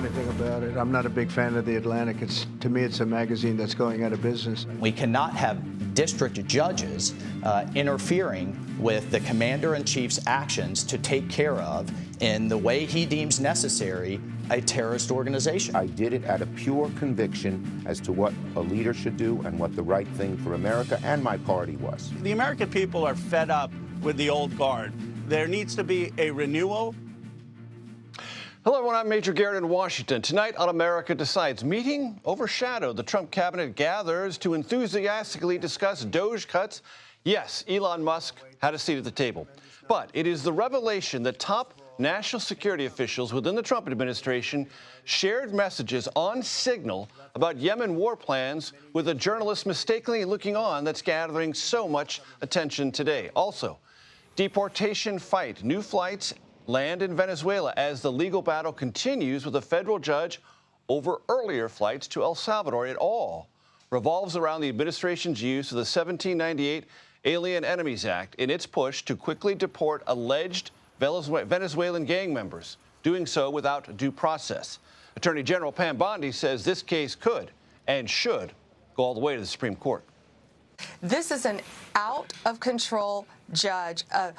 anything about it. I'm not a big fan of The Atlantic. To me, it's a magazine that's going out of business. We cannot have district judges interfering with the commander-in-chief's actions to take care of, in the way he deems necessary, a terrorist organization. I did it out of pure conviction as to what a leader should do and what the right thing for America and my party was. The American people are fed up with the old guard. There needs to be a renewal. Hello, everyone. I'm Major Garrett in Washington. Tonight on America Decides, meeting overshadowed. The Trump cabinet gathers to enthusiastically discuss DOGE cuts. Yes, Elon Musk had a seat at the table. But it is the revelation that top national security officials within the Trump administration shared messages on Signal about Yemen war plans with a journalist mistakenly looking on that's gathering so much attention today. Also, deportation fight. New flights land in Venezuela as the legal battle continues with a federal judge over earlier flights to El Salvador. It all revolves around the administration's use of the 1798 Alien Enemies Act in its push to quickly deport alleged Venezuelan gang members, doing so without due process. Attorney General Pam Bondi says this case could and should go all the way to the Supreme Court. This is an out-of-control judge, a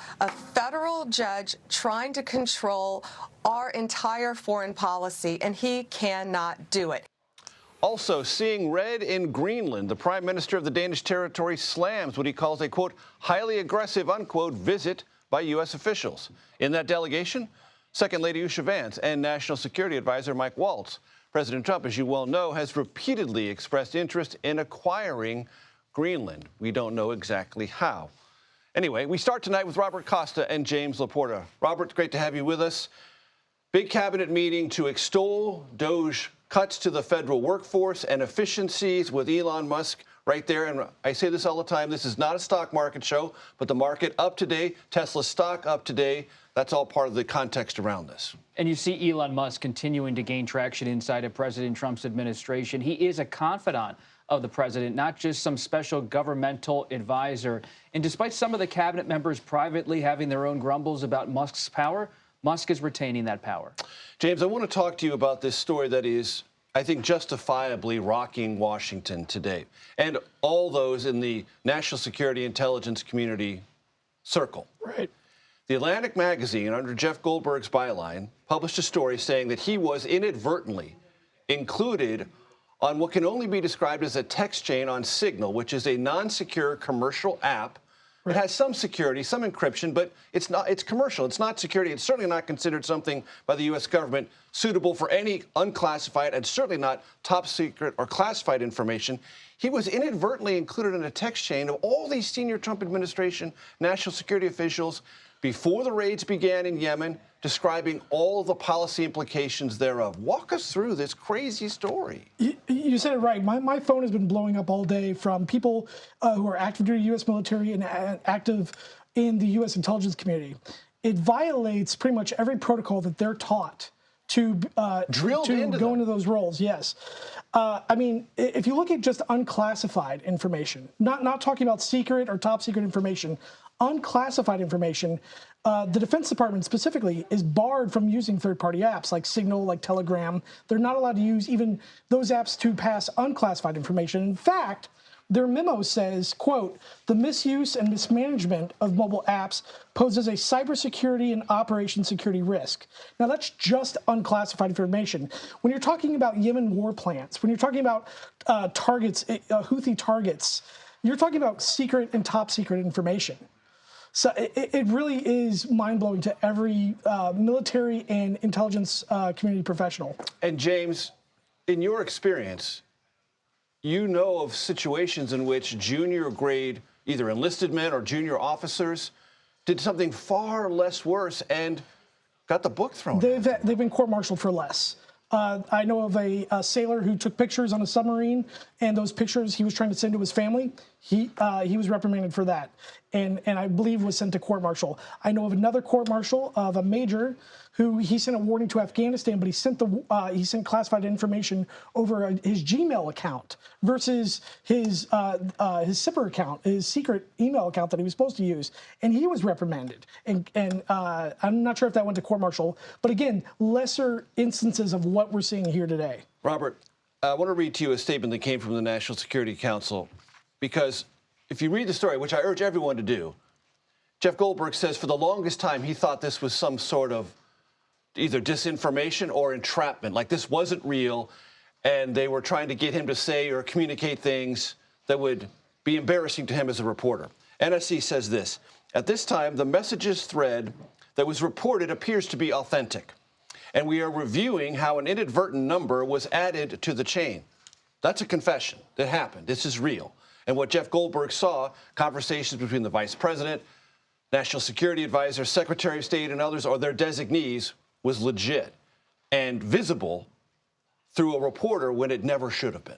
federal judge trying to control our entire foreign policy, and he cannot do it. Also, seeing red in Greenland, the Prime Minister of the Danish territory slams what he calls a, quote, highly aggressive, unquote, visit by U.S. officials. In that delegation, Second Lady Usha Vance and National Security Advisor Mike Waltz. President Trump, as you well know, has repeatedly expressed interest in acquiring Greenland. We don't know exactly how. Anyway, we start tonight with Robert Costa and James Laporta. Robert, great to have you with us. Big cabinet meeting to extol DOGE cuts to the federal workforce and efficiencies with Elon Musk right there. And I say this all the time, this is not a stock market show, but the market up today, Tesla stock up today. That's all part of the context around this. And you see Elon Musk continuing to gain traction inside of President Trump's administration. He is a confidant of the president, not just some special governmental advisor. And despite some of the cabinet members privately having their own grumbles about Musk's power, Musk is retaining that power. James, I want to talk to you about this story that is, I think, justifiably rocking Washington today and all those in the national security intelligence community circle. Right. The Atlantic magazine, under Jeff Goldberg's byline, published a story saying that he was inadvertently included on what can only be described as a text chain on Signal, which is a non-secure commercial app. It has some security, some encryption, but it's commercial. It's not security. It's certainly not considered something by the U.S. government suitable for any unclassified and certainly not top secret or classified information. He was inadvertently included in a text chain of all these senior Trump administration national security officials before the raids began in Yemen, describing all of the policy implications thereof. Walk us through this crazy story. You said it right. My phone has been blowing up all day from people who are active duty U.S. military and active in the U.S. intelligence community. It violates pretty much every protocol that they're taught to go into those roles. Yes. I mean, if you look at just unclassified information, not talking about secret or top secret information, unclassified information, the Defense Department specifically is barred from using third-party apps like Signal, like Telegram. They're not allowed to use even those apps to pass unclassified information. In fact, their memo says, quote, the misuse and mismanagement of mobile apps poses a cybersecurity and operation security risk. Now, that's just unclassified information. When you're talking about Yemen war plans, when you're talking about targets, Houthi targets, you're talking about secret and top secret information. So it really is mind-blowing to every military and intelligence community professional. And James, in your experience, you know of situations in which junior grade, either enlisted men or junior officers, did something far less worse and got the book thrown at them. They've been court-martialed for less. I know of a sailor who took pictures on a submarine, and those pictures he was trying to send to his family. He was reprimanded for that. and I believe was sent to court-martial. I know of another court-martial of a major who he sent a warning to Afghanistan, but he sent classified information over his Gmail account versus his SIPR account, his secret email account that he was supposed to use, and he was reprimanded. And I'm not sure if that went to court-martial, but again, lesser instances of what we're seeing here today. Robert, I want to read to you a statement that came from the National Security Council, because if you read the story, which I urge everyone to do, Jeff Goldberg says for the longest time he thought this was some sort of either disinformation or entrapment, like this wasn't real, and they were trying to get him to say or communicate things that would be embarrassing to him as a reporter. NSC says this: at this time, the messages thread that was reported appears to be authentic, and we are reviewing how an inadvertent number was added to the chain. That's a confession that happened. This is real. And what Jeff Goldberg saw, conversations between the vice president, national security advisor, secretary of state, and others, or their designees, was legit and visible through a reporter when it never should have been.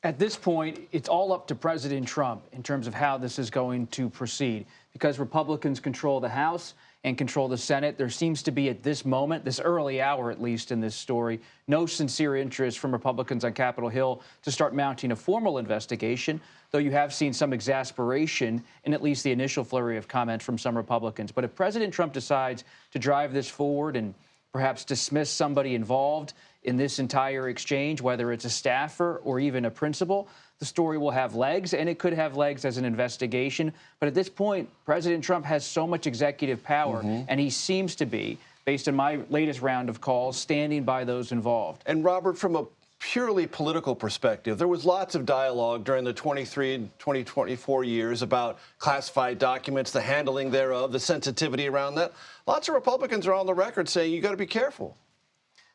At this point, it's all up to President Trump in terms of how this is going to proceed. Because Republicans control the House and control the Senate, there seems to be at this moment, this early hour at least in this story, no sincere interest from Republicans on Capitol Hill to start mounting a formal investigation, though you have seen some exasperation in at least the initial flurry of comments from some Republicans. But if President Trump decides to drive this forward and perhaps dismiss somebody involved in this entire exchange, whether it's a staffer or even a principal, the story will have legs, and it could have legs as an investigation. But at this point, President Trump has so much executive power, and he seems to be, based on my latest round of calls, standing by those involved. And Robert, from a purely political perspective, there was lots of dialogue during the 23 and 2024 years about classified documents, the handling thereof, the sensitivity around that. Lots of Republicans are on the record saying you got to be careful.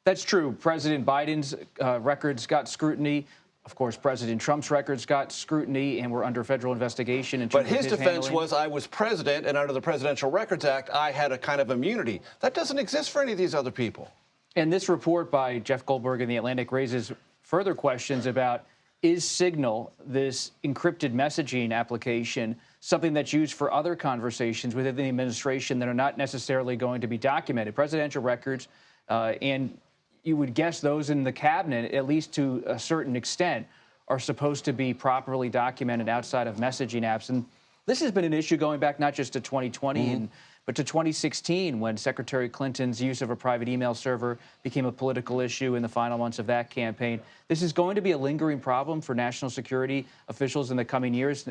That's true. President Biden's records got scrutiny. Of course, President Trump's records got scrutiny and were under federal investigation. But his defense was, I was president, and under the Presidential Records Act, I had a kind of immunity. That doesn't exist for any of these other people. And this report by Jeff Goldberg in The Atlantic raises further questions about, is Signal, this encrypted messaging application, something that's used for other conversations within the administration that are not necessarily going to be documented? Presidential records, and you would guess those in the cabinet, at least to a certain extent, are supposed to be properly documented outside of messaging apps. And this has been an issue going back not just to 2020, but to 2016, when Secretary Clinton's use of a private email server became a political issue in the final months of that campaign. This is going to be a lingering problem for national security officials in the coming years.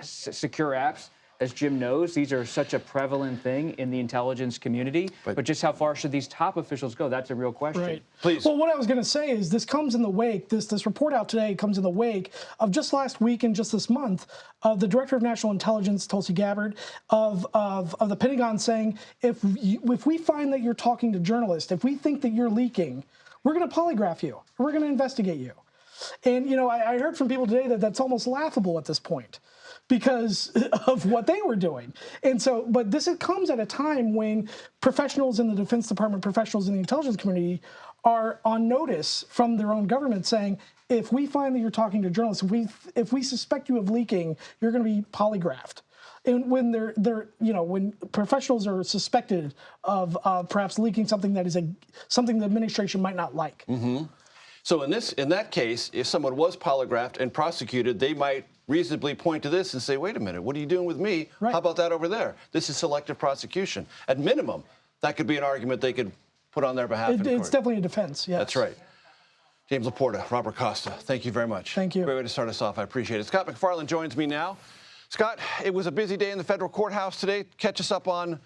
Secure apps, as Jim knows, these are such a prevalent thing in the intelligence community. But just how far should these top officials go? That's a real question. Right. Please. Well, what I was going to say is this comes in the wake, this report out today comes in the wake of just last week and just this month of the Director of National Intelligence, Tulsi Gabbard, of the Pentagon saying, if we find that you're talking to journalists, if we think that you're leaking, we're going to polygraph you. We're going to investigate you. And, you know, I heard from people today that that's almost laughable at this point, because of what they were doing. And so, but this comes at a time when professionals in the Defense Department, professionals in the intelligence community are on notice from their own government saying, if we find that you're talking to journalists, if we suspect you of leaking, you're going to be polygraphed. And when when professionals are suspected of perhaps leaking something that is something the administration might not like. So in that case, if someone was polygraphed and prosecuted, they might reasonably point to this and say, wait a minute, what are you doing with me? Right. How about that over there? This is selective prosecution. At minimum, that could be an argument they could put on their behalf in court. It's definitely a defense, yes. That's right. James Laporta, Robert Costa, thank you very much. Thank you. Great way to start us off. I appreciate it. Scott McFarland joins me now. Scott, it was a busy day in the federal courthouse today. Catch us up on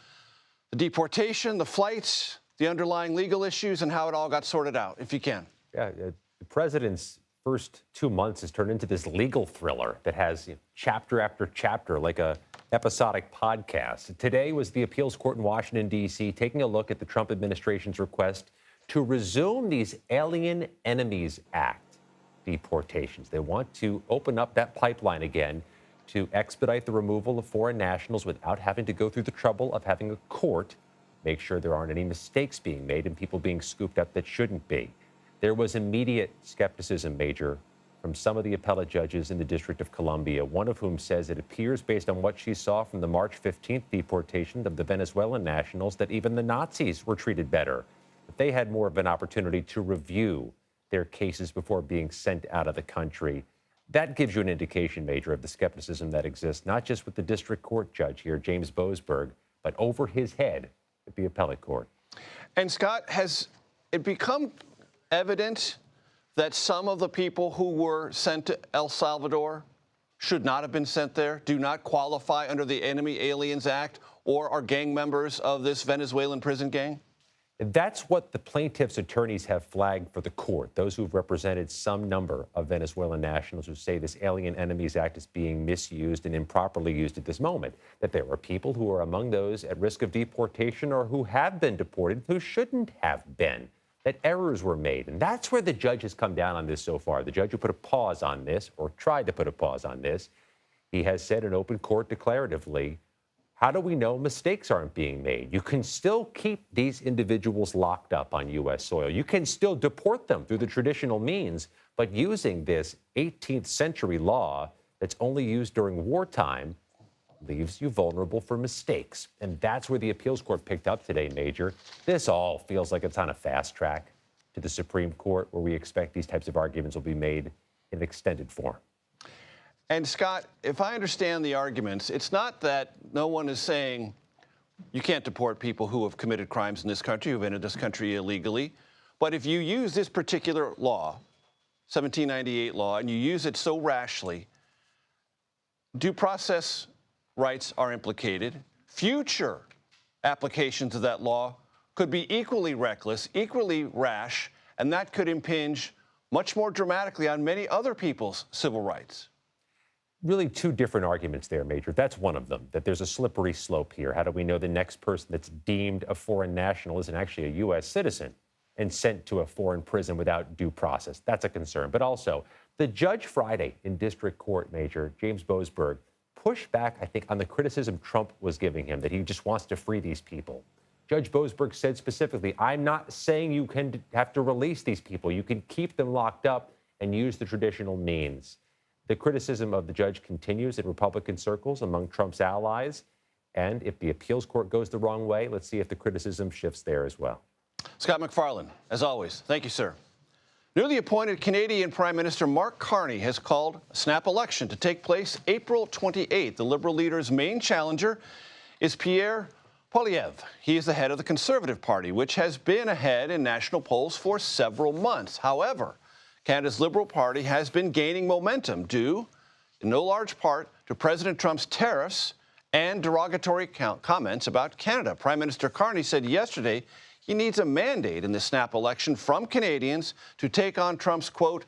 the deportation, the flights, the underlying legal issues, and how it all got sorted out, if you can. Yeah, the president's first 2 months has turned into this legal thriller that has chapter after chapter, like a episodic podcast. Today was the appeals court in Washington, D.C., taking a look at the Trump administration's request to resume these Alien Enemies Act deportations. They want to open up that pipeline again to expedite the removal of foreign nationals without having to go through the trouble of having a court make sure there aren't any mistakes being made and people being scooped up that shouldn't be. There was immediate skepticism, Major, from some of the appellate judges in the District of Columbia, one of whom says it appears, based on what she saw from the March 15th deportation of the Venezuelan nationals, that even the Nazis were treated better, that they had more of an opportunity to review their cases before being sent out of the country. That gives you an indication, Major, of the skepticism that exists, not just with the district court judge here, James Boasberg, but over his head at the appellate court. And Scott, has it become evident that some of the people who were sent to El Salvador should not have been sent there, do not qualify under the Enemy Aliens Act, or are gang members of this Venezuelan prison gang? That's what the plaintiff's attorneys have flagged for the court, those who've represented some number of Venezuelan nationals who say this Alien Enemies Act is being misused and improperly used at this moment, that there are people who are among those at risk of deportation or who have been deported who shouldn't have been, that errors were made. And that's where the judge has come down on this so far. The judge who put a pause on this, or tried to put a pause on this, he has said in open court declaratively, how do we know mistakes aren't being made? You can still keep these individuals locked up on U.S. soil. You can still deport them through the traditional means, but using this 18th century law that's only used during wartime leaves you vulnerable for mistakes. And that's where the appeals court picked up today, Major. This all feels like it's on a fast track to the Supreme Court, where we expect these types of arguments will be made in extended form. And Scott, if I understand the arguments, it's not that no one is saying you can't deport people who have committed crimes in this country, who've entered this country illegally. But if you use this particular law, 1798 law, and you use it so rashly, due process rights are implicated. Future applications of that law could be equally reckless, equally rash, and that could impinge much more dramatically on many other people's civil rights. Really two different arguments there, Major. That's one of them, that there's a slippery slope here. How do we know the next person that's deemed a foreign national isn't actually a U.S. citizen and sent to a foreign prison without due process? That's a concern. But also, the judge Friday in district court, Major, James Boasberg, pushed back, I think, on the criticism Trump was giving him, that he just wants to free these people. Judge Boasberg said specifically, I'm not saying you can have to release these people. You can keep them locked up and use the traditional means. The criticism of the judge continues in Republican circles among Trump's allies. And if the appeals court goes the wrong way, let's see if the criticism shifts there as well. Scott MacFarlane, as always, thank you, sir. Newly appointed Canadian Prime Minister Mark Carney has called a snap election to take place April 28th. The Liberal leader's main challenger is Pierre Poilievre. He is the head of the Conservative Party, which has been ahead in national polls for several months. However, Canada's Liberal Party has been gaining momentum due, in no large part, to President Trump's tariffs and derogatory comments about Canada. Prime Minister Carney said yesterday he needs a mandate in the snap election from Canadians to take on Trump's, quote,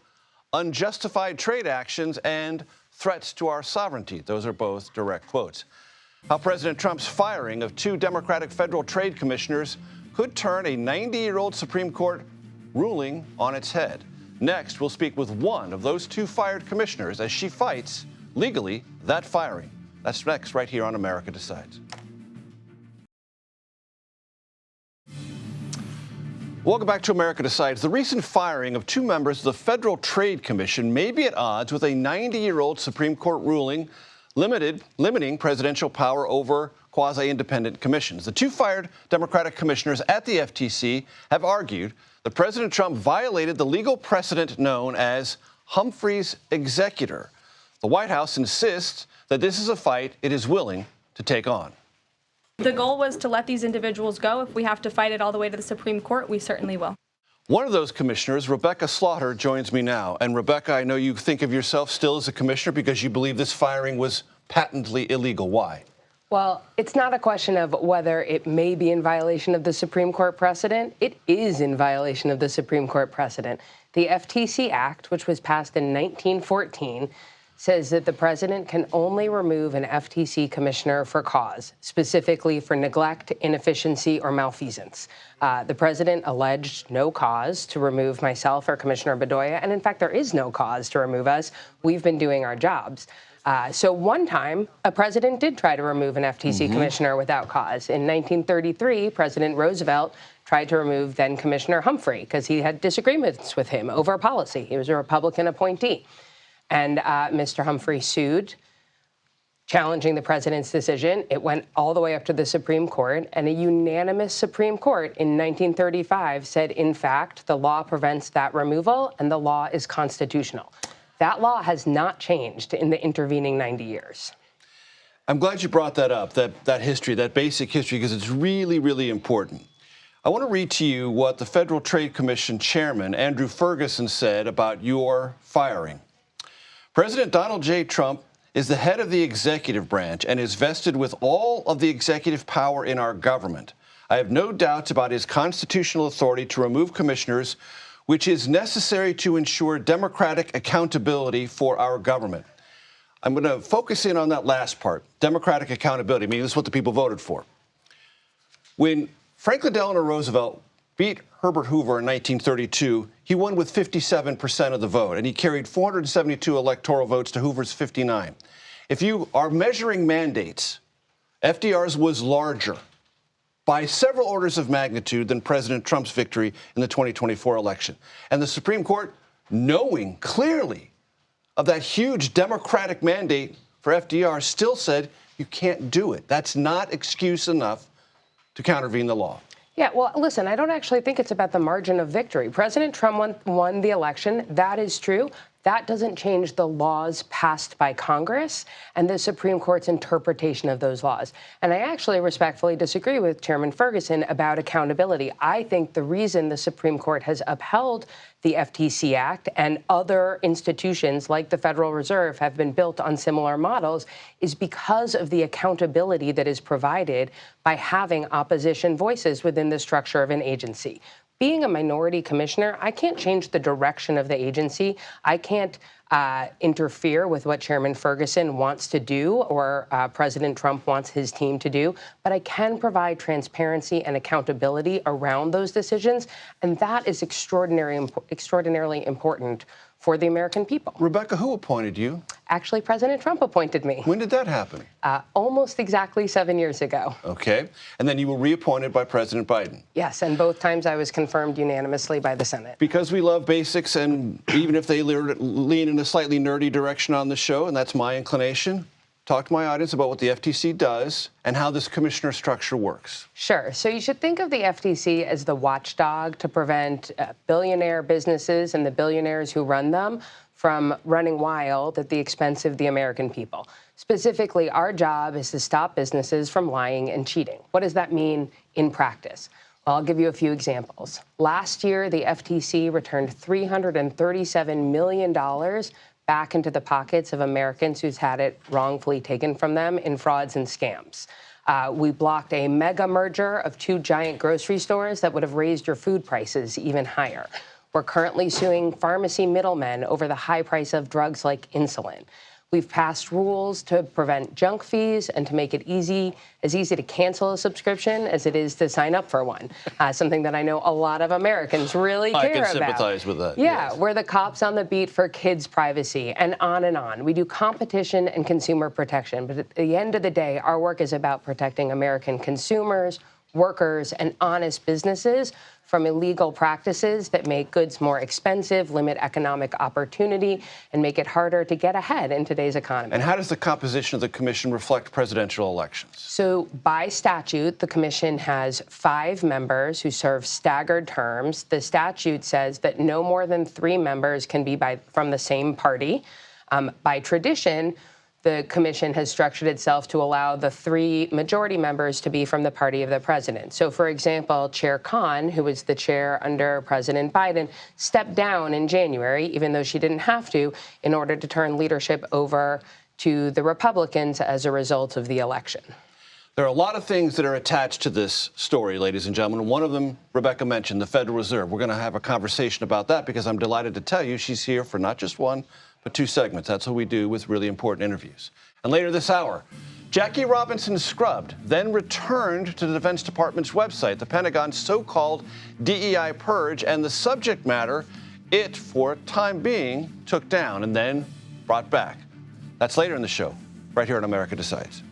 unjustified trade actions and threats to our sovereignty. Those are both direct quotes. How President Trump's firing of 2 Democratic federal trade commissioners could turn a 90-year-old Supreme Court ruling on its head. Next, we'll speak with one of those 2 fired commissioners as she fights, legally, that firing. That's next, right here on America Decides. Welcome back to America Decides. The recent firing of 2 members of the Federal Trade Commission may be at odds with a 90-year-old Supreme Court ruling limiting presidential power over quasi-independent commissions. The 2 fired Democratic commissioners at the FTC have argued that President Trump violated the legal precedent known as Humphrey's executor. The White House insists that this is a fight it is willing to take on. The goal was to let these individuals go. If we have to fight it all the way to the Supreme Court, we certainly will. One of those commissioners, Rebecca Slaughter, joins me now. And Rebecca, I know you think of yourself still as a commissioner because you believe this firing was patently illegal. Why? Well, it's not a question of whether it may be in violation of the Supreme Court precedent. It is in violation of the Supreme Court precedent. The FTC Act, which was passed in 1914, says that the president can only remove an FTC commissioner for cause, specifically for neglect, inefficiency, or malfeasance. The president alleged no cause to remove myself or Commissioner Bedoya, and in fact, there is no cause to remove us. We've been doing our jobs. So one time, a president did try to remove an FTC commissioner without cause. In 1933, President Roosevelt tried to remove then Commissioner Humphrey because he had disagreements with him over policy. He was a Republican appointee. And Mr. Humphrey sued, challenging the president's decision. It went all the way up to the Supreme Court, and a unanimous Supreme Court in 1935 said, in fact, the law prevents that removal and the law is constitutional. That law has not changed in the intervening 90 years. I'm glad you brought that up, that history, that basic history, because it's really, really important. I want to read to you what the Federal Trade Commission chairman, Andrew Ferguson, said about your firing. President Donald J. Trump is the head of the executive branch and is vested with all of the executive power in our government. I have no doubts about his constitutional authority to remove commissioners, which is necessary to ensure democratic accountability for our government. I'm going to focus in on that last part, democratic accountability, meaning this is what the people voted for. When Franklin Delano Roosevelt beat Herbert Hoover in 1932, he won with 57% of the vote, and he carried 472 electoral votes to Hoover's 59. If you are measuring mandates, FDR's was larger by several orders of magnitude than President Trump's victory in the 2024 election. And the Supreme Court, knowing clearly of that huge Democratic mandate for FDR, still said you can't do it. That's not excuse enough to countervene the law. Yeah, well, listen, I don't actually think it's about the margin of victory. President Trump won the election. That is true. That doesn't change the laws passed by Congress and the Supreme Court's interpretation of those laws. And I actually respectfully disagree with Chairman Ferguson about accountability. I think the reason the Supreme Court has upheld the FTC Act and other institutions like the Federal Reserve have been built on similar models is because of the accountability that is provided by having opposition voices within the structure of an agency. Being a minority commissioner, I can't change the direction of the agency. I can't interfere with what Chairman Ferguson wants to do or President Trump wants his team to do, but I can provide transparency and accountability around those decisions, and that is extraordinarily important for the American people. Rebecca, who appointed you? Actually, President Trump appointed me. When did that happen? Almost exactly 7 years ago. Okay. And then you were reappointed by President Biden. Yes, and both times I was confirmed unanimously by the Senate. Because we love basics, and even if they lean in a slightly nerdy direction on the show, and that's my inclination, talk to my audience about what the FTC does and how this commissioner structure works. Sure. So you should think of the FTC as the watchdog to prevent billionaire businesses and the billionaires who run them from running wild at the expense of the American people. Specifically, our job is to stop businesses from lying and cheating. What does that mean in practice? Well, I'll give you a few examples. Last year, the FTC returned $337 million back into the pockets of Americans who's had it wrongfully taken from them in frauds and scams. We blocked a mega merger of two giant grocery stores that would have raised your food prices even higher. We're currently suing pharmacy middlemen over the high price of drugs like insulin. We've passed rules to prevent junk fees and to make it as easy to cancel a subscription as it is to sign up for one, something that I know a lot of Americans really care about. I can sympathize with that. Yeah, yes. We're the cops on the beat for kids' privacy, and on and on. We do competition and consumer protection, but at the end of the day, our work is about protecting American consumers, workers, and honest businesses from illegal practices that make goods more expensive, limit economic opportunity, and make it harder to get ahead in today's economy. And how does the composition of the commission reflect presidential elections? So by statute, the commission has 5 members who serve staggered terms. The statute says that no more than 3 members can be from the same party. By tradition, the commission has structured itself to allow the 3 majority members to be from the party of the president. So, for example, Chair Khan, who was the chair under President Biden, stepped down in January, even though she didn't have to, in order to turn leadership over to the Republicans as a result of the election. There are a lot of things that are attached to this story, ladies and gentlemen. One of them, Rebecca mentioned, the Federal Reserve. We're going to have a conversation about that because I'm delighted to tell you she's here for not just one, but 2 segments. That's what we do with really important interviews. And later this hour, Jackie Robinson scrubbed, then returned to the Defense Department's website, the Pentagon's so-called DEI purge, and the subject matter it, for time being, took down and then brought back. That's later in the show, right here on America Decides.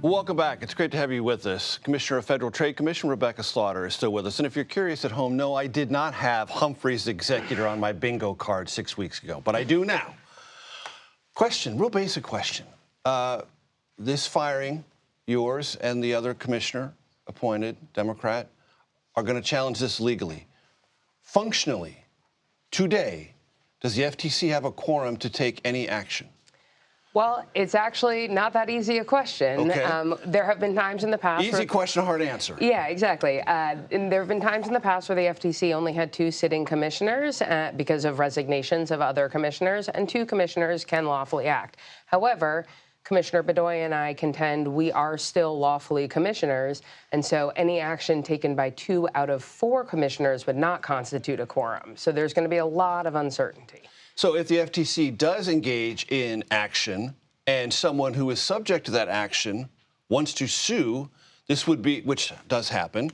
Welcome back. It's great to have you with us. Commissioner of Federal Trade Commission Rebecca Slaughter is still with us. And if you're curious at home, no, I did not have Humphrey's Executor on my bingo card 6 weeks ago, but I do now. Question, real basic question. This firing, yours and the other commissioner appointed, Democrat, are going to challenge this legally. Functionally, today, does the FTC have a quorum to take any action? Well, it's actually not that easy a question. Okay. There have been times in the past. Easy question, hard answer. Yeah, exactly. And there have been times in the past where the FTC only had 2 sitting commissioners because of resignations of other commissioners, and 2 commissioners can lawfully act. However, Commissioner Bedoya and I contend we are still lawfully commissioners, and so any action taken by 2 out of 4 commissioners would not constitute a quorum. So there's going to be a lot of uncertainty. So if the FTC does engage in action and someone who is subject to that action wants to sue, this would be, which does happen,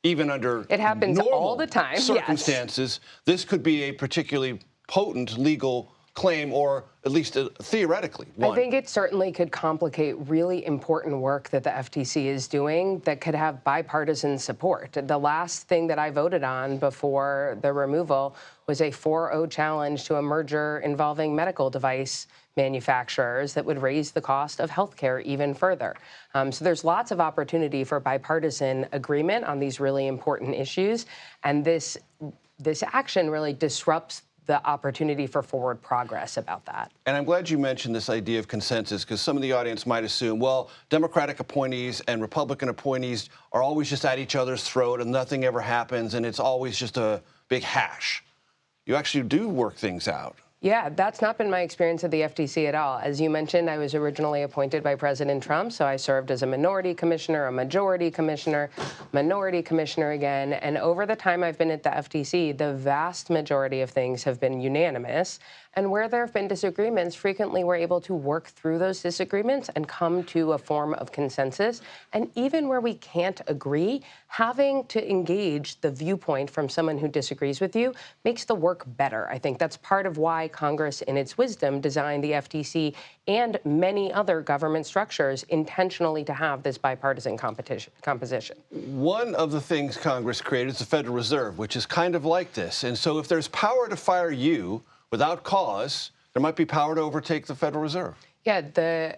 even under it happens normal all the time, circumstances, yes. This could be a particularly potent legal claim, or at least theoretically one. I think it certainly could complicate really important work that the FTC is doing that could have bipartisan support. The last thing that I voted on before the removal was a 4-0 challenge to a merger involving medical device manufacturers that would raise the cost of healthcare even further. So there's lots of opportunity for bipartisan agreement on these really important issues, and this action really disrupts the opportunity for forward progress about that. And I'm glad you mentioned this idea of consensus, because some of the audience might assume, well, Democratic appointees and Republican appointees are always just at each other's throat and nothing ever happens and it's always just a big hash. You actually do work things out. Yeah, that's not been my experience at the FTC at all. As you mentioned, I was originally appointed by President Trump, so I served as a minority commissioner, a majority commissioner, minority commissioner again. And over the time I've been at the FTC, the vast majority of things have been unanimous. And where there have been disagreements, frequently we're able to work through those disagreements and come to a form of consensus. And even where we can't agree, having to engage the viewpoint from someone who disagrees with you makes the work better. I think that's part of why Congress, in its wisdom, designed the FTC and many other government structures intentionally to have this bipartisan composition. One of the things Congress created is the Federal Reserve, which is kind of like this. And so if there's power to fire you without cause, there might be power to overtake the Federal Reserve. Yeah, the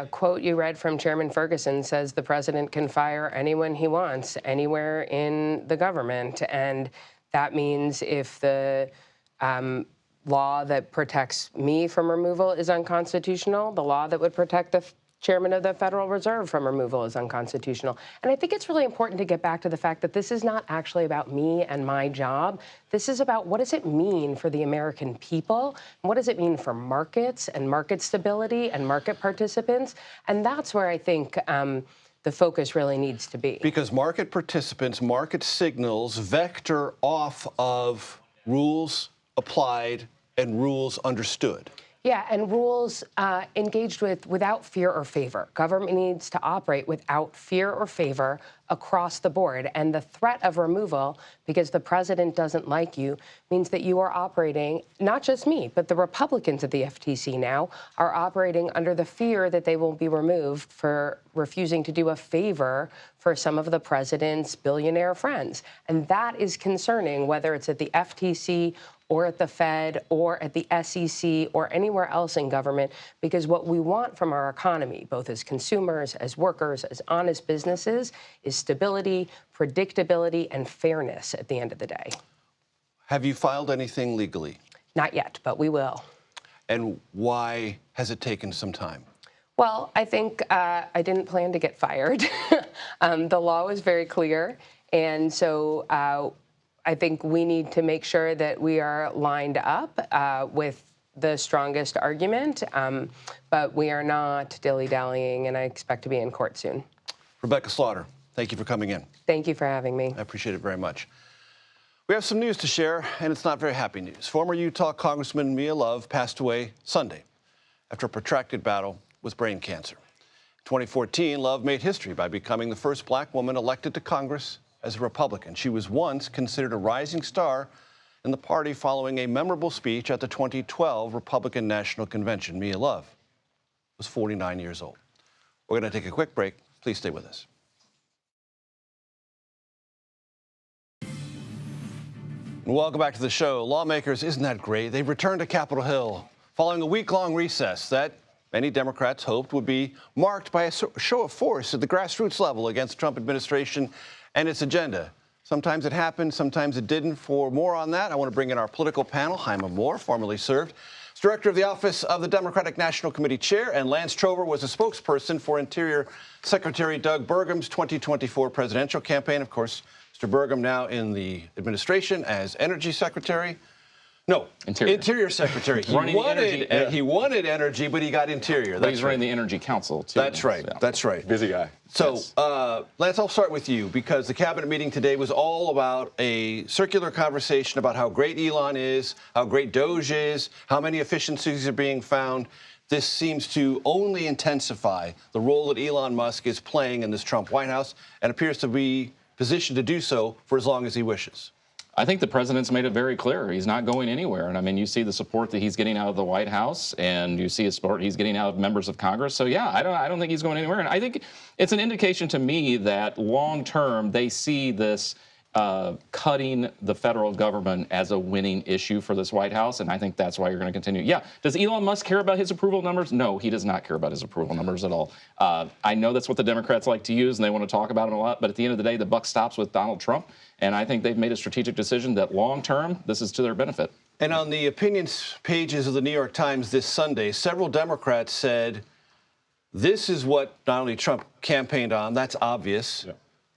quote you read from Chairman Ferguson says the president can fire anyone he wants anywhere in the government. And that means if the law that protects me from removal is unconstitutional, the law that would protect the chairman of the Federal Reserve from removal is unconstitutional. And I think it's really important to get back to the fact that this is not actually about me and my job. This is about what does it mean for the American people? And what does it mean for markets and market stability and market participants? And that's where I think the focus really needs to be. Because market participants, market signals vector off of rules applied and rules understood. Yeah, and rules engaged with without fear or favor. Government needs to operate without fear or favor across the board. And the threat of removal, because the president doesn't like you, means that you are operating, not just me, but the Republicans at the FTC now are operating under the fear that they will be removed for refusing to do a favor for some of the president's billionaire friends. And that is concerning, whether it's at the FTC or at the Fed or at the SEC or anywhere else in government, because what we want from our economy, both as consumers, as workers, as honest businesses, is stability, predictability, and fairness at the end of the day. Have you filed anything legally? Not yet, but we will. And why has it taken some time? Well, I think I didn't plan to get fired. The law was very clear, and so I think we need to make sure that we are lined up with the strongest argument, but we are not dilly-dallying, and I expect to be in court soon. Rebecca Slaughter, thank you for coming in. Thank you for having me. I appreciate it very much. We have some news to share, and it's not very happy news. Former Utah Congressman Mia Love passed away Sunday after a protracted battle with brain cancer. In 2014, Love made history by becoming the first black woman elected to Congress as a Republican. She was once considered a rising star in the party following a memorable speech at the 2012 Republican National Convention. Mia Love was 49 years old. We're going to take a quick break. Please stay with us. Welcome back to the show. Lawmakers, isn't that great? They've returned to Capitol Hill following a week-long recess that many Democrats hoped would be marked by a show of force at the grassroots level against the Trump administration and its agenda. Sometimes it happened, sometimes it didn't. For more on that, I want to bring in our political panel. Jaime Moore, formerly served as director of the Office of the Democratic National Committee Chair, and Lance Trover was a spokesperson for Interior Secretary Doug Burgum's 2024 presidential campaign. Of course, Mr. Burgum now in the administration as Energy Secretary. No, Interior Secretary. He wanted energy, but he got Interior. But he's running the Energy Council, too. That's right. So. That's right. Busy guy. So, yes. Lance, I'll start with you because the cabinet meeting today was all about a circular conversation about how great Elon is, how great Doge is, how many efficiencies are being found. This seems to only intensify the role that Elon Musk is playing in this Trump White House and appears to be positioned to do so for as long as he wishes. I think the president's made it very clear he's not going anywhere. And I mean, you see the support that he's getting out of the White House, and you see the support he's getting out of members of Congress. So yeah, I don't think he's going anywhere. And I think it's an indication to me that long term they see this cutting the federal government as a winning issue for this White House, and I think that's why you're going to continue. Yeah, does Elon Musk care about his approval numbers? No, he does not care about his approval numbers at all. I know that's what the Democrats like to use, and they want to talk about him a lot, but at the end of the day, the buck stops with Donald Trump, and I think they've made a strategic decision that long term, this is to their benefit. And on the opinions pages of the New York Times this Sunday, several Democrats said, this is what not only Trump campaigned on, that's obvious,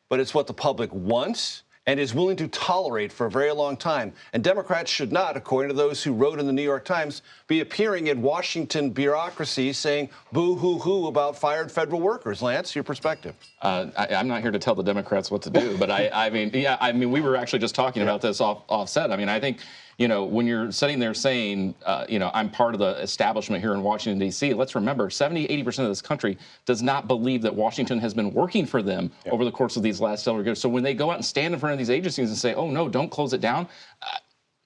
but it's what the public wants and is willing to tolerate for a very long time. And Democrats should not, according to those who wrote in the New York Times, be appearing in Washington bureaucracy saying boo-hoo-hoo about fired federal workers. Lance, your perspective. I'm not here to tell the Democrats what to do, but I mean, we were actually just talking about this offset. I mean, I think, you know, when you're sitting there saying, you know, I'm part of the establishment here in Washington, D.C., let's remember 70-80% of this country does not believe that Washington has been working for them over the course of these last several years. So when they go out and stand in front of these agencies and say, oh, no, don't close it down.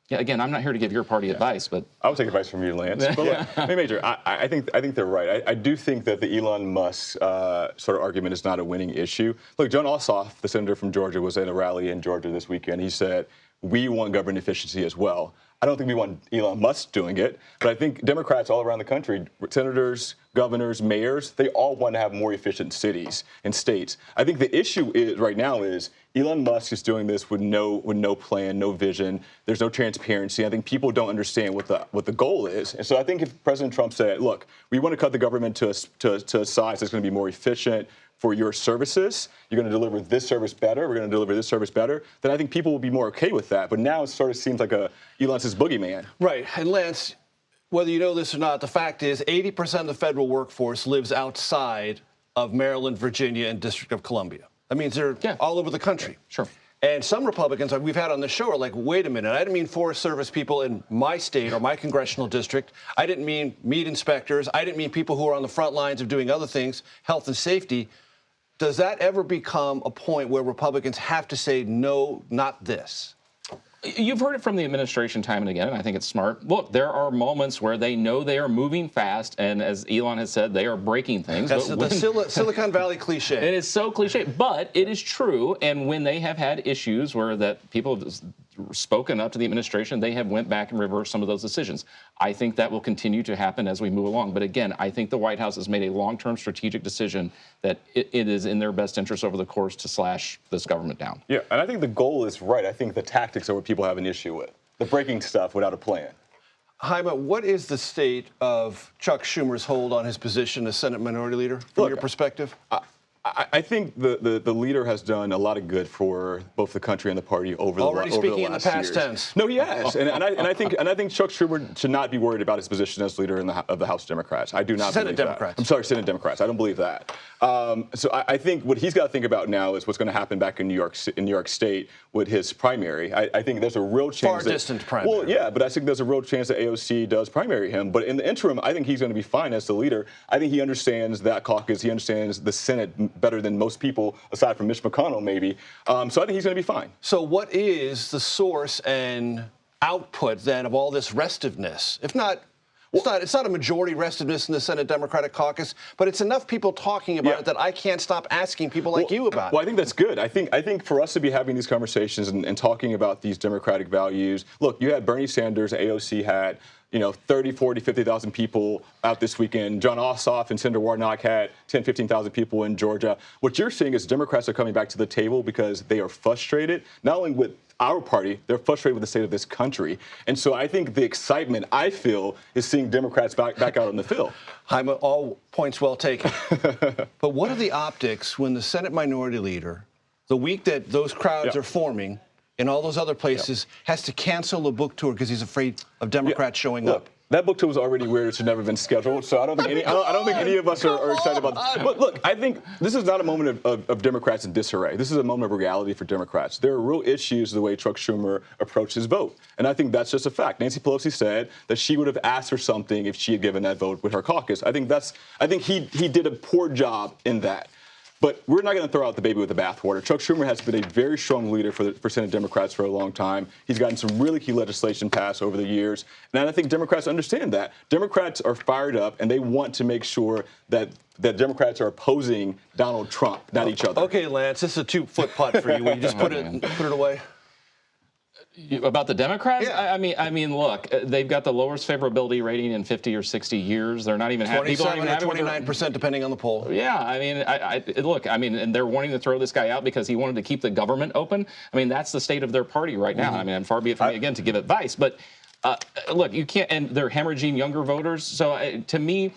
Yeah, again, I'm not here to give your party advice, but I'll take advice from you, Lance. But look, hey, Major, I think they're right. I do think that the Elon Musk sort of argument is not a winning issue. Look, John Ossoff, the senator from Georgia, was at a rally in Georgia this weekend. He said, we want government efficiency as well. I don't think we want Elon Musk doing it, but I think Democrats all around the country, senators, governors, mayors, they all want to have more efficient cities and states. I think the issue is right now is Elon Musk is doing this with no plan, no vision. There's no transparency. I think people don't understand what the goal is. And so I think if President Trump said, look, we want to cut the government to a size that's going to be more efficient for your services, you're going to deliver this service better, we're going to deliver this service better, then I think people will be more okay with that. But now it sort of seems like Elon's his boogeyman. Right. And Lance, whether you know this or not, the fact is 80% of the federal workforce lives outside of Maryland, Virginia, and District of Columbia. That means they're all over the country. Sure. And some Republicans we've had on the show are like, wait a minute, I didn't mean Forest Service people in my state or my congressional district. I didn't mean meat inspectors. I didn't mean people who are on the front lines of doing other things, health and safety. Does that ever become a point where Republicans have to say, no, not this? You've heard it from the administration time and again, and I think it's smart. Look, there are moments where they know they are moving fast, and as Elon has said, they are breaking things. That's the Silicon Valley cliche. It is so cliche, but it is true. And when they have had issues where that people have spoken up to the administration, they have went back and reversed some of those decisions. I think that will continue to happen as we move along. But again, I think the White House has made a long-term strategic decision that it is in their best interest over the course to slash this government down. Yeah, and I think the goal is right. I think the tactics are what people have an issue with. The breaking stuff without a plan. Jaime, what is the state of Chuck Schumer's hold on his position as Senate Minority Leader from your perspective? I think the leader has done a lot of good for both the country and the party over the last years. Already speaking in the past tense. No, he has, and I think Chuck Schumer should not be worried about his position as leader of the House Democrats. I do not. Senate believe Democrats. That. I'm sorry, Senate Democrats. I don't believe that. So I think what he's got to think about now is what's going to happen back in New York State with his primary. I think there's a real chance. Far distant primary. Well, yeah, but I think there's a real chance that AOC does primary him. But in the interim, I think he's going to be fine as the leader. I think he understands that caucus. He understands the Senate better than most people, aside from Mitch McConnell, maybe. So I think he's going to be fine. So what is the source and output then of all this restiveness? If not, it's not a majority restiveness in the Senate Democratic caucus, but it's enough people talking about it that I can't stop asking people like you about it. Well, I think that's good. I think for us to be having these conversations and talking about these democratic values, look, you had Bernie Sanders, AOC had 30, 40, 50,000 people out this weekend. John Ossoff and Senator Warnock had 10, 15,000 people in Georgia. What you're seeing is Democrats are coming back to the table because they are frustrated, not only with our party, they're frustrated with the state of this country. And so I think the excitement, I feel, is seeing Democrats back out on the field. I'm all points well taken. But what are the optics when the Senate Minority Leader, the week that those crowds are forming in all those other places, has to cancel a book tour because he's afraid of Democrats showing up? That book tour was already weird. It should never have been scheduled. So I don't think any of us are excited about this. But look, I think this is not a moment of Democrats in disarray. This is a moment of reality for Democrats. There are real issues the way Chuck Schumer approached his vote. And I think that's just a fact. Nancy Pelosi said that she would have asked for something if she had given that vote with her caucus. I think he did a poor job in that. But we're not going to throw out the baby with the bathwater. Chuck Schumer has been a very strong leader for Senate Democrats for a long time. He's gotten some really key legislation passed over the years. And I think Democrats understand that. Democrats are fired up, and they want to make sure that Democrats are opposing Donald Trump, not each other. Okay, Lance, this is a 2-foot putt for you. Will you just put it away? About the Democrats? Yeah. I mean, look, they've got the lowest favorability rating in 50 or 60 years. They're not even happy. 27 or 29%, depending on the poll. Yeah, I mean, and they're wanting to throw this guy out because he wanted to keep the government open. I mean, that's the state of their party right now. I mean, and far be it from me again to give advice, but look, you can't. And they're hemorrhaging younger voters. So to me,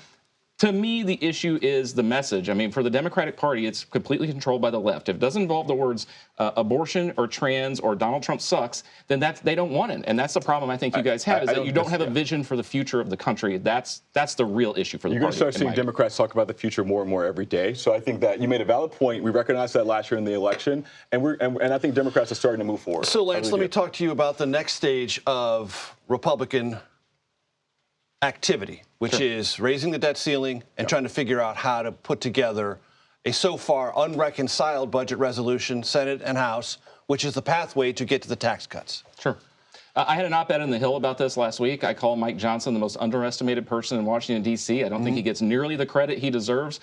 the issue is the message. I mean, for the Democratic Party, it's completely controlled by the left. If it doesn't involve the words abortion or trans or Donald Trump sucks, then they don't want it. And that's the problem I think you guys have, is that you don't have a vision for the future of the country. That's the real issue for the party. You're going to start seeing Democrats talk about the future more and more every day. So I think that you made a valid point. We recognized that last year in the election, and I think Democrats are starting to move forward. So, Lance, let me talk to you about the next stage of Republican activity, which is raising the debt ceiling and trying to figure out how to put together a so far unreconciled budget resolution, Senate and House, which is the pathway to get to the tax cuts. Sure. I had an op-ed in The Hill about this last week. I call Mike Johnson the most underestimated person in Washington, D.C. I don't think he gets nearly the credit he deserves.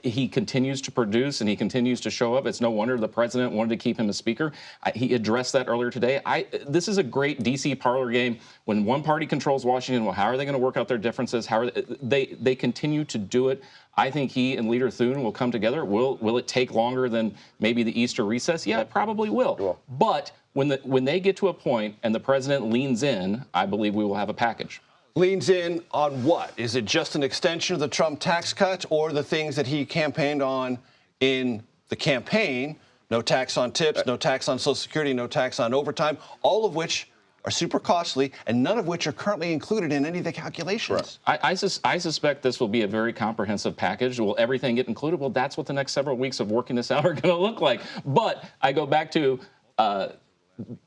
He continues to produce and he continues to show up. It's no wonder the president wanted to keep him as speaker. He addressed that earlier today. This is a great D.C. parlor game. When one party controls Washington, well, how are they going to work out their differences? How are they continue to do it. I think he and Leader Thune will come together. Will it take longer than maybe the Easter recess? Yeah, it probably will. But when they get to a point and the president leans in, I believe we will have a package. Leans in on what? Is it just an extension of the Trump tax cuts or the things that he campaigned on in the campaign? No tax on tips, no tax on Social Security, no tax on overtime, all of which are super costly, and none of which are currently included in any of the calculations. I suspect this will be a very comprehensive package. Will everything get included? Well, that's what the next several weeks of working this out are going to look like. But I go back to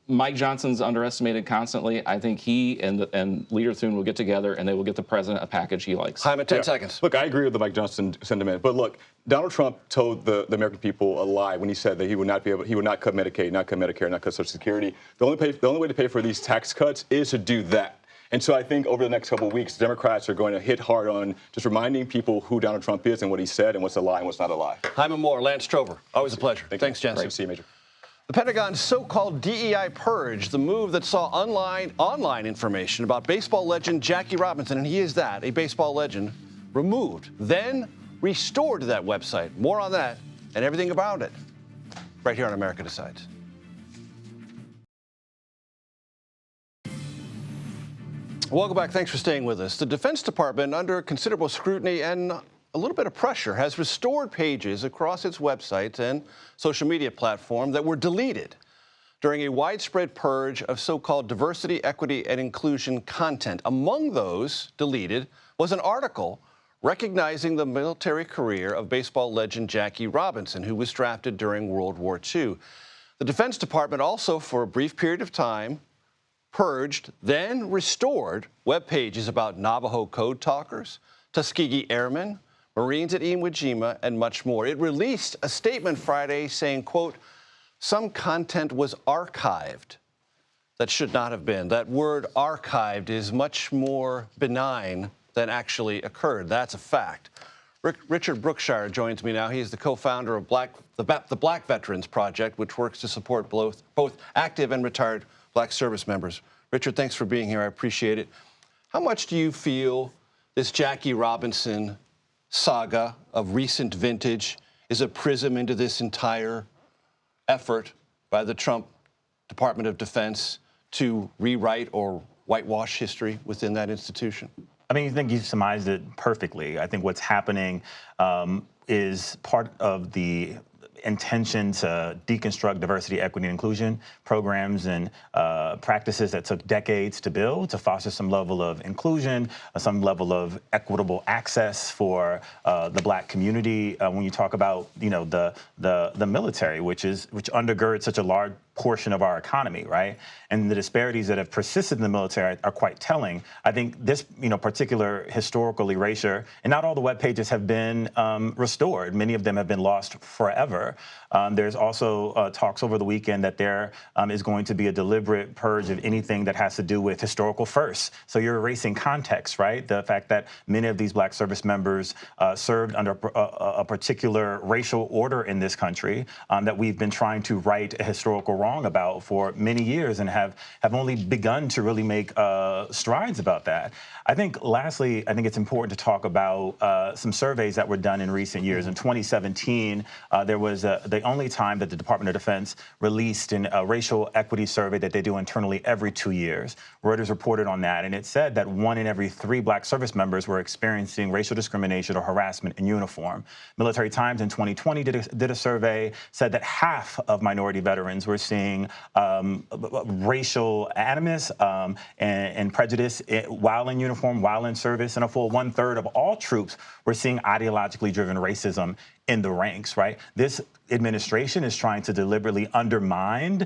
Mike Johnson's underestimated constantly. I think he and Leader Thune will get together and they will get the president a package he likes. Time at 10 seconds. Look, I agree with the Mike Johnson sentiment, but look, Donald Trump told the American people a lie when he said that he would not cut Medicaid, not cut Medicare, not cut Social Security. The only way to pay for these tax cuts is to do that. And so I think over the next couple of weeks, Democrats are going to hit hard on just reminding people who Donald Trump is and what he said and what's a lie and what's not a lie. Hyman Moore, Lance Trover, always a pleasure. Thanks, Jensen. Great to see you, Major. The Pentagon's so-called DEI purge, the move that saw online information about baseball legend Jackie Robinson, and he is that, a baseball legend, removed, then restored to that website. More on that and everything about it right here on America Decides. Welcome back. Thanks for staying with us. The Defense Department, under considerable scrutiny and a little bit of pressure, has restored pages across its websites and social media platform that were deleted during a widespread purge of so-called diversity, equity, and inclusion content. Among those deleted was an article recognizing the military career of baseball legend Jackie Robinson, who was drafted during World War II. The Defense Department also, for a brief period of time, purged, then restored web pages about Navajo code talkers, Tuskegee Airmen, Marines at Iwo Jima, and much more. It released a statement Friday saying, quote, some content was archived. that should not have been. That word archived is much more benign than actually occurred. That's a fact. Richard Brookshire joins me now. He is the co-founder of the Black Veterans Project, which works to support both active and retired Black service members. Richard, thanks for being here. I appreciate it. How much do you feel this Jackie Robinson saga of recent vintage is a prism into this entire effort by the Trump Department of Defense to rewrite or whitewash history within that institution? I mean, I think you surmised it perfectly. I think what's happening is part of the intention to deconstruct diversity, equity, and inclusion programs and practices that took decades to build to foster some level of inclusion, some level of equitable access for the Black community. When you talk about, the military, which undergirds such a large portion of our economy, right? And the disparities that have persisted in the military are quite telling. I think this, particular historical erasure, and not all the web pages have been restored. Many of them have been lost forever. There's also talks over the weekend that there is going to be a deliberate purge of anything that has to do with historical firsts. So you're erasing context, right? The fact that many of these Black service members served under a particular racial order in this country that we've been trying to right a historical wrong about for many years and have only begun to really make strides about that. I think, lastly, I think it's important to talk about some surveys that were done in recent years. In 2017, there was the only time that the Department of Defense released a racial equity survey that they do internally every 2 years. Reuters reported on that, and it said that 1 in every 3 Black service members were experiencing racial discrimination or harassment in uniform. Military Times in 2020 did a survey, said that half of minority veterans were seeing racial animus and prejudice while in uniform, while in service, and a full 1/3 of all troops were seeing ideologically driven racism in the ranks, right? This administration is trying to deliberately undermine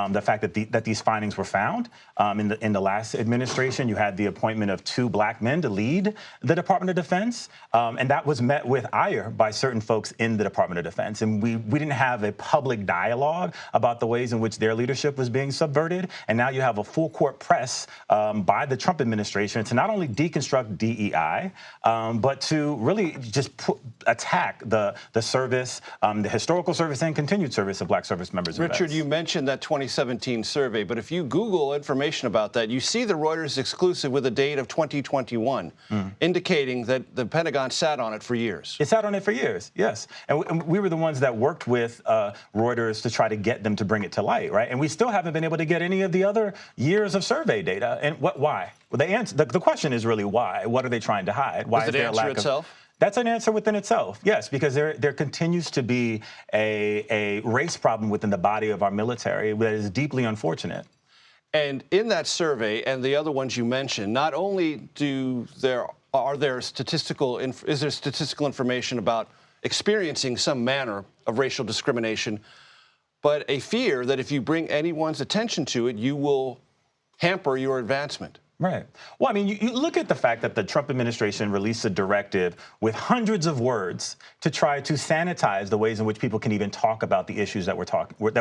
the fact that these findings were found. In the last administration, you had the appointment of 2 Black men to lead the Department of Defense, and that was met with ire by certain folks in the Department of Defense. And we didn't have a public dialogue about the ways in which their leadership was being subverted. And now you have a full court press by the Trump administration to not only deconstruct DEI, but to really just attack the service, the historical service and continued service of Black service members. Richard, you mentioned that 2017 survey, but if you Google information about that, you see the Reuters exclusive with a date of 2021, indicating that the Pentagon sat on it for years. It sat on it for years, yes. And we were the ones that worked with Reuters to try to get them to bring it to light, right? And we still haven't been able to get any of the other years of survey data. And why? Well, the question is really why. What are they trying to hide? Why is there a lack of... That's an answer within itself, yes, because there continues to be a race problem within the body of our military that is deeply unfortunate. And in that survey and the other ones you mentioned, not only is there statistical information about experiencing some manner of racial discrimination, but a fear that if you bring anyone's attention to it, you will hamper your advancement. Right. Well, I mean, you look at the fact that the Trump administration released a directive with hundreds of words to try to sanitize the ways in which people can even talk about the issues that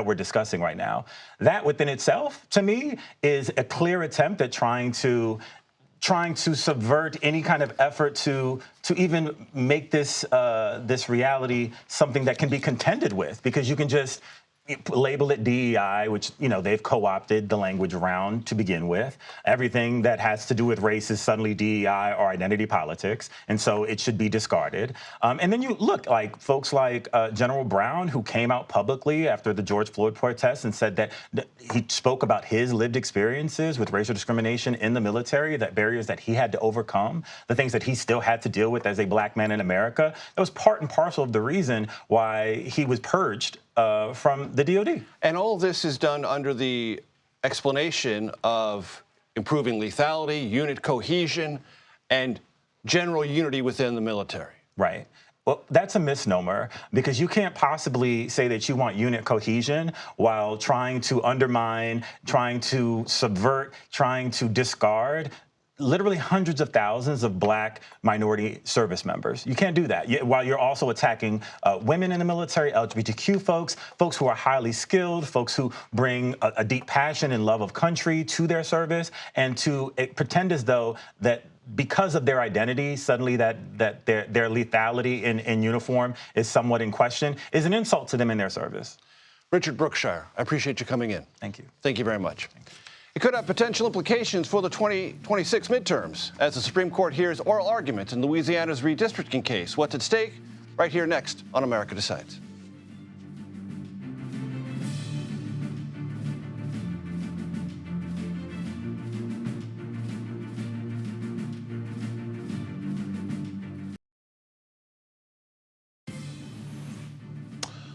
we're discussing right now. That within itself, to me, is a clear attempt at trying to subvert any kind of effort to even make this reality something that can be contended with, because you can just label it DEI, which, they've co-opted the language around to begin with. Everything that has to do with race is suddenly DEI or identity politics, and so it should be discarded. And then you look like folks like General Brown, who came out publicly after the George Floyd protests and said that he spoke about his lived experiences with racial discrimination in the military, that barriers that he had to overcome, the things that he still had to deal with as a Black man in America. That was part and parcel of the reason why he was purged from the DOD. And all of this is done under the explanation of improving lethality, unit cohesion, and general unity within the military. Right. Well, that's a misnomer, because you can't possibly say that you want unit cohesion while trying to undermine, trying to subvert, trying to discard literally hundreds of thousands of black minority service members. You can't do that while you're also attacking women in the military, LGBTQ folks who are highly skilled, folks who bring a deep passion and love of country to their service, and to pretend as though that because of their identity, suddenly that their lethality in uniform is somewhat in question is an insult to them in their service. Richard Brookshire, I appreciate you coming in. Thank you. Thank you very much. It could have potential implications for the 2026 midterms as the Supreme Court hears oral arguments in Louisiana's redistricting case. What's at stake? Right here next on America Decides.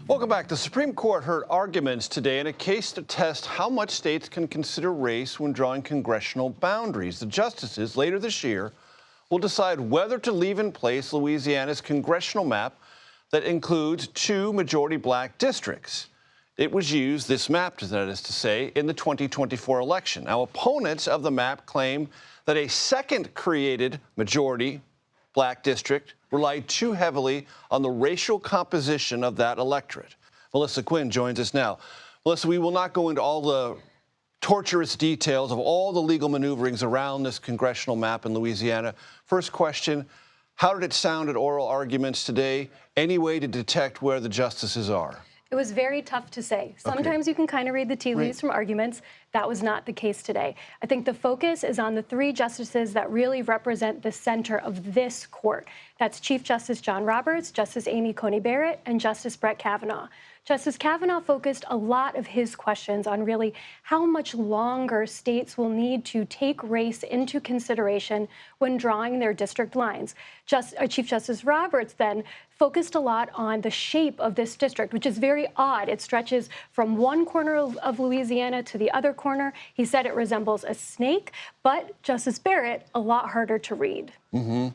Welcome back. The Supreme Court heard arguments today in a case to test how much states can consider race when drawing congressional boundaries. The justices later this year will decide whether to leave in place Louisiana's congressional map that includes 2 majority black districts. It was used, this map, that is to say, in the 2024 election. Now, opponents of the map claim that a second created majority black district relied too heavily on the racial composition of that electorate. Melissa Quinn joins us now. Melissa, we will not go into all the torturous details of all the legal maneuverings around this congressional map in Louisiana. First question, how did it sound at oral arguments today? Any way to detect where the justices are? It was very tough to say. Sometimes you can kind of read the tea leaves from arguments. That was not the case today. I think the focus is on the 3 justices that really represent the center of this court. That's Chief Justice John Roberts, Justice Amy Coney Barrett, and Justice Brett Kavanaugh. Justice Kavanaugh focused a lot of his questions on really how much longer states will need to take race into consideration when drawing their district lines. Chief Justice Roberts then focused a lot on the shape of this district, which is very odd. It stretches from one corner of Louisiana to the other corner. He said it resembles a snake, but Justice Barrett, a lot harder to read. Mm-hmm.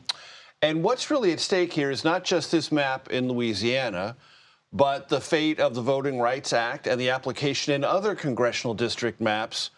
And what's really at stake here is not just this map in Louisiana, but the fate of the Voting Rights Act and the application in other congressional district maps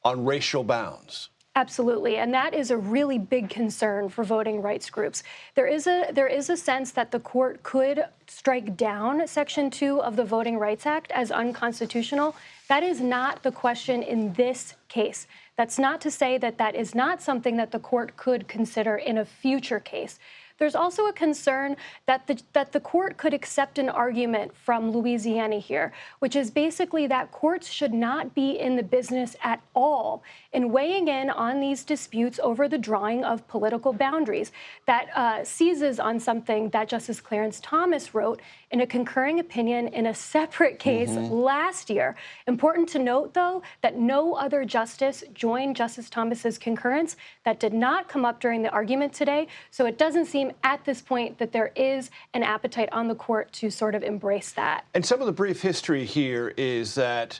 on racial bounds. Absolutely, and that is a really big concern for voting rights groups. There is a sense that the court could strike down Section 2 of the Voting Rights Act as unconstitutional. That is not the question in this case. That's not to say that that is not something that the court could consider in a future case. There's also a concern that the court could accept an argument from Louisiana here, which is basically that courts should not be in the business at all in weighing in on these disputes over the drawing of political boundaries. That seizes on something that Justice Clarence Thomas wrote in a concurring opinion in a separate case last year. Important to note, though, that no other justice joined Justice Thomas's concurrence. That did not come up during the argument today, so it doesn't seem at this point that there is an appetite on the court to sort of embrace that. And some of the brief history here is that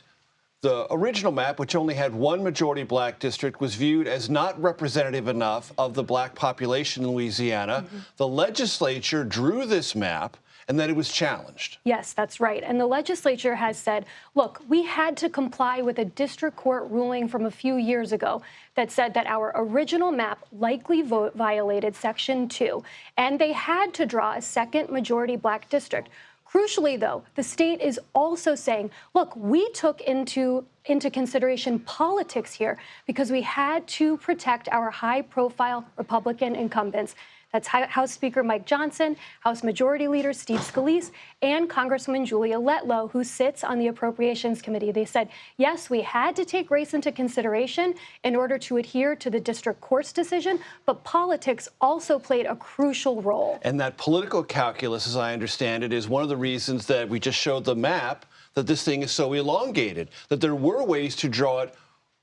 the original map, which only had 1 majority black district, was viewed as not representative enough of the black population in Louisiana. The legislature drew this map, and then it was challenged. Yes, that's right. And the legislature has said, look, we had to comply with a district court ruling from a few years ago that said that our original map likely violated Section 2, and they had to draw a second majority black district. Crucially, though, the state is also saying, look, we took into consideration politics here because we had to protect our high-profile Republican incumbents. That's House Speaker Mike Johnson, House Majority Leader Steve Scalise, and Congresswoman Julia Letlow, who sits on the Appropriations Committee. They said, yes, we had to take race into consideration in order to adhere to the district court's decision, but politics also played a crucial role. And that political calculus, as I understand it, is one of the reasons that we just showed the map that this thing is so elongated, that there were ways to draw it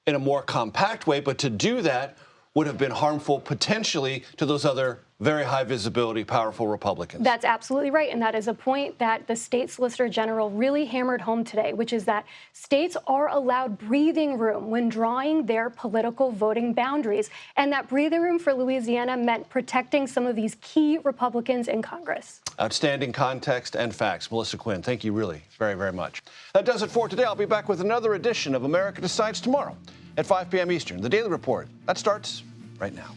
in a more compact way, but to do that would have been harmful potentially to those other very high visibility, powerful Republicans. That's absolutely right. And that is a point that the state solicitor general really hammered home today, which is that states are allowed breathing room when drawing their political voting boundaries. And that breathing room for Louisiana meant protecting some of these key Republicans in Congress. Outstanding context and facts. Melissa Quinn, thank you really very, very much. That does it for today. I'll be back with another edition of America Decides tomorrow at 5 p.m. Eastern. The Daily Report. That starts right now.